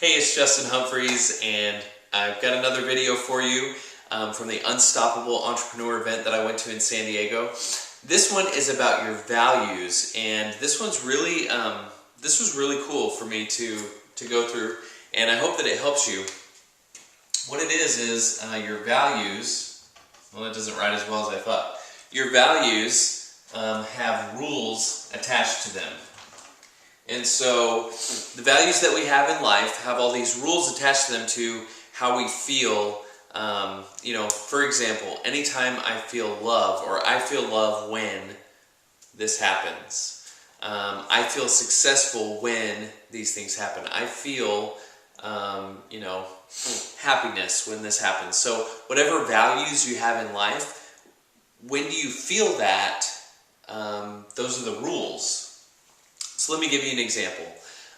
Hey, it's Justin Humphreys, and I've got another video for you from the Unstoppable Entrepreneur event that I went to in San Diego. This one is about your values, and this was really cool for me to go through, and I hope that it helps you. What it is your values. Well, it doesn't write as well as I thought. Your values have rules attached to them. And so the values that we have in life have all these rules attached to them to how we feel. For example, anytime I feel love, or I feel love when this happens. I feel successful when these things happen. I feel, happiness when this happens. So whatever values you have in life, when you feel that, those are the rules. So let me give you an example.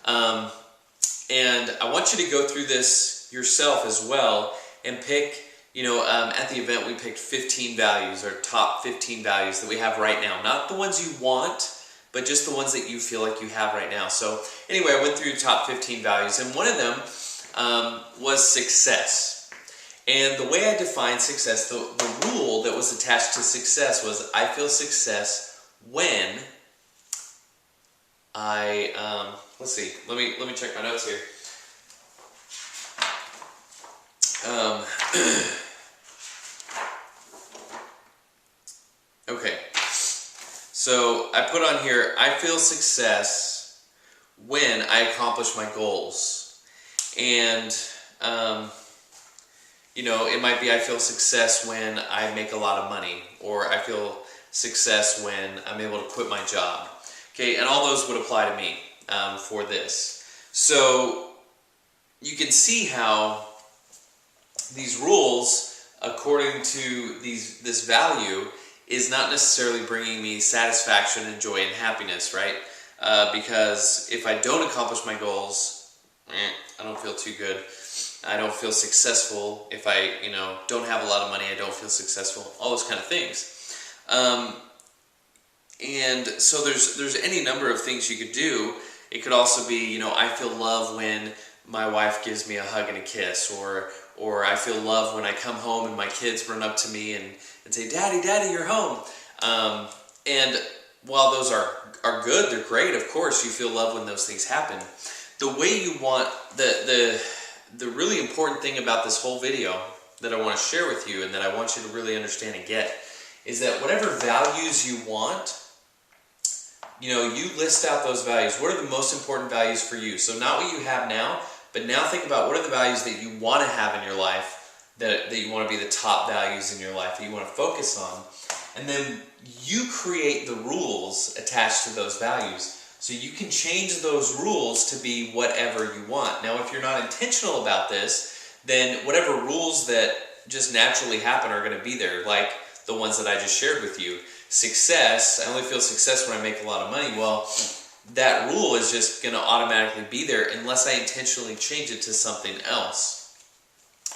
And I want you to go through this yourself as well and pick, at the event we picked 15 values, or top 15 values that we have right now. Not the ones you want, but just the ones that you feel like you have right now. So anyway, I went through top 15 values, and one of them was success. And the way I defined success, the rule that was attached to success was I feel success when let's see, let me check my notes here. Okay, so I put on here, I feel success when I accomplish my goals. And, it might be I feel success when I make a lot of money, or I feel success when I'm able to quit my job. Okay, and all those would apply to me for this. So you can see how these rules, according to this value, is not necessarily bringing me satisfaction and joy and happiness, right? Because if I don't accomplish my goals, I don't feel too good. I don't feel successful. If I, don't have a lot of money, I don't feel successful. All those kind of things. And so there's any number of things you could do. It could also be, I feel love when my wife gives me a hug and a kiss, or I feel love when I come home and my kids run up to me and say, Daddy, Daddy, you're home. And while those are good, they're great, of course, you feel love when those things happen. The way you want, the really important thing about this whole video that I want to share with you and that I want you to really understand and get is that whatever values you want, you list out those values. What are the most important values for you? So not what you have now, but now think about what are the values that you want to have in your life, that you want to be the top values in your life, that you want to focus on. And then you create the rules attached to those values. So you can change those rules to be whatever you want. Now, if you're not intentional about this, then whatever rules that just naturally happen are going to be there, like the ones that I just shared with you. Success, I only feel success when I make a lot of money. Well, that rule is just going to automatically be there unless I intentionally change it to something else.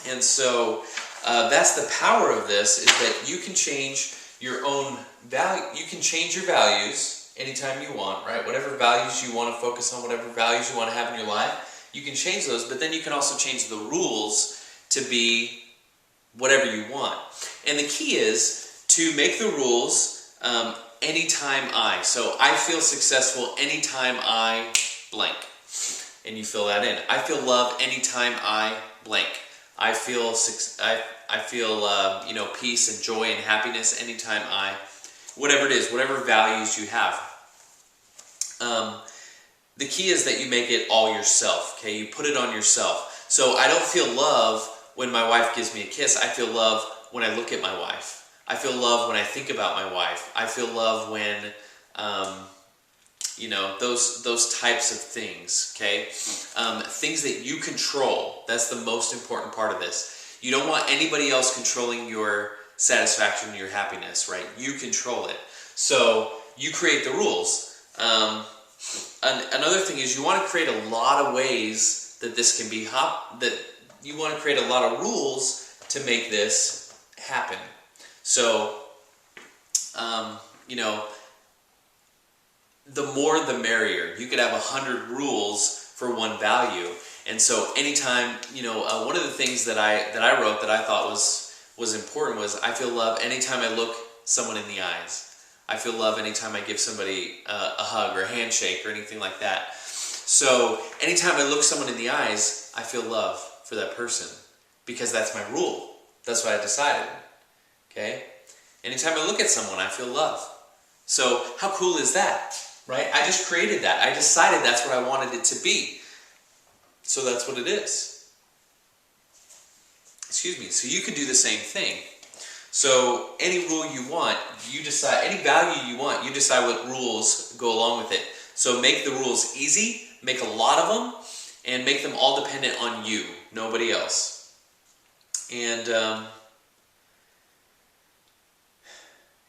And so that's the power of this, is that you can change your own value. You can change your values anytime you want, right? Whatever values you want to focus on, whatever values you want to have in your life, you can change those, but then you can also change the rules to be whatever you want. And the key is to make the rules anytime I. So I feel successful anytime I blank. And you fill that in. I feel love anytime I blank. I feel peace and joy and happiness anytime I, whatever it is, whatever values you have. The key is that you make it all yourself, okay? You put it on yourself. So I don't feel love when my wife gives me a kiss. I feel love when I look at my wife. I feel love when I think about my wife. I feel love when, those types of things, okay? Things that you control. That's the most important part of this. You don't want anybody else controlling your satisfaction and your happiness, right? You control it. So you create the rules. Another thing is you want to create a lot of ways that this can be, that you want to create a lot of rules to make this happen. So, the more the merrier. You could have 100 rules for one value. And so anytime, one of the things that I wrote that I thought was important was, I feel love anytime I look someone in the eyes. I feel love anytime I give somebody a hug or a handshake or anything like that. So anytime I look someone in the eyes, I feel love for that person, because that's my rule. That's what I decided. Okay? Anytime I look at someone, I feel love. So how cool is that? Right? I just created that. I decided that's what I wanted it to be. So that's what it is. Excuse me. So you can do the same thing. So any rule you want, you decide, any value you want, you decide what rules go along with it. So make the rules easy, make a lot of them, and make them all dependent on you, nobody else. And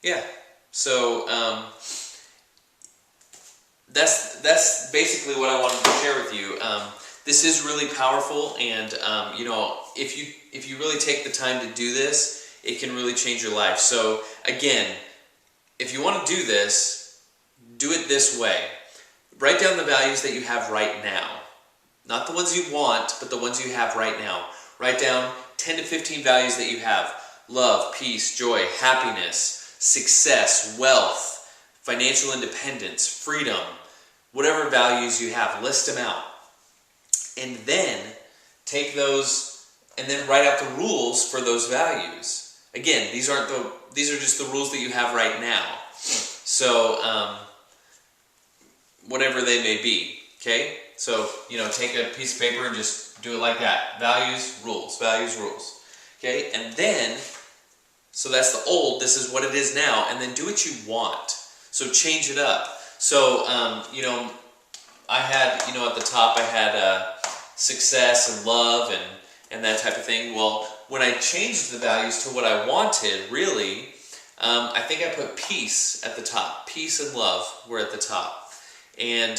yeah, so that's basically what I wanted to share with you. This is really powerful, and if you really take the time to do this, it can really change your life. So again, if you want to do this, do it this way. Write down the values that you have right now. Not the ones you want, but the ones you have right now. Write down 10 to 15 values that you have. Love, peace, joy, happiness, success, wealth, financial independence, freedom. Whatever values you have, list them out. And then take those and then write out the rules for those values. Again, these are just the rules that you have right now. So, whatever they may be, okay? So, take a piece of paper and just do it like that. Values, rules, okay? And then, so that's the old, this is what it is now, and then do what you want. So change it up. So, I had, at the top I had success and love and that type of thing. Well, when I changed the values to what I wanted, really, I think I put peace at the top. Peace and love were at the top. And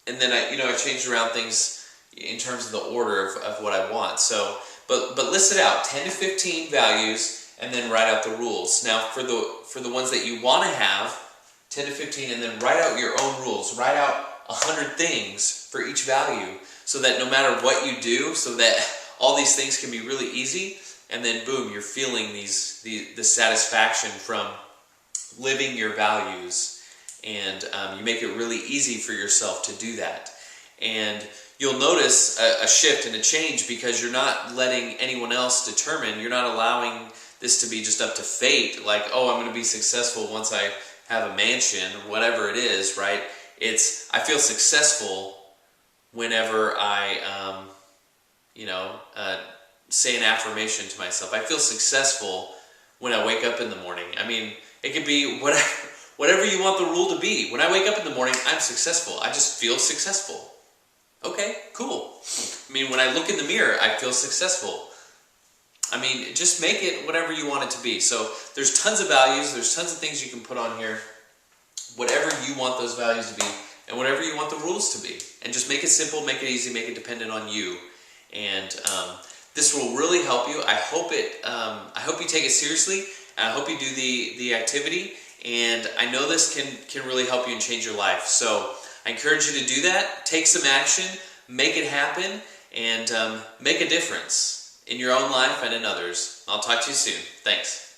then I changed around things in terms of the order of what I want. So, but list it out, 10 to 15 values, and then write out the rules. Now, for the ones that you want to have, 10 to 15, and then write out your own rules. Write out 100 things for each value, so that no matter what you do, so that all these things can be really easy, and then boom, you're feeling the satisfaction from living your values, and you make it really easy for yourself to do that. And you'll notice a shift and a change, because you're not letting anyone else determine. You're not allowing this to be just up to fate, like, oh, I'm going to be successful once I have a mansion, or whatever it is, right? I feel successful whenever I, say an affirmation to myself. I feel successful when I wake up in the morning. I mean, it could be whatever you want the rule to be. When I wake up in the morning, I'm successful. I just feel successful. Okay, cool. I mean, when I look in the mirror, I feel successful. I mean, just make it whatever you want it to be. So there's tons of values. There's tons of things you can put on here. Whatever you want those values to be, and whatever you want the rules to be. And just make it simple, make it easy, make it dependent on you. And this will really help you. I hope you take it seriously. And I hope you do the activity. And I know this can really help you and change your life. So I encourage you to do that. Take some action. Make it happen. And make a difference in your own life and in others. I'll talk to you soon. Thanks.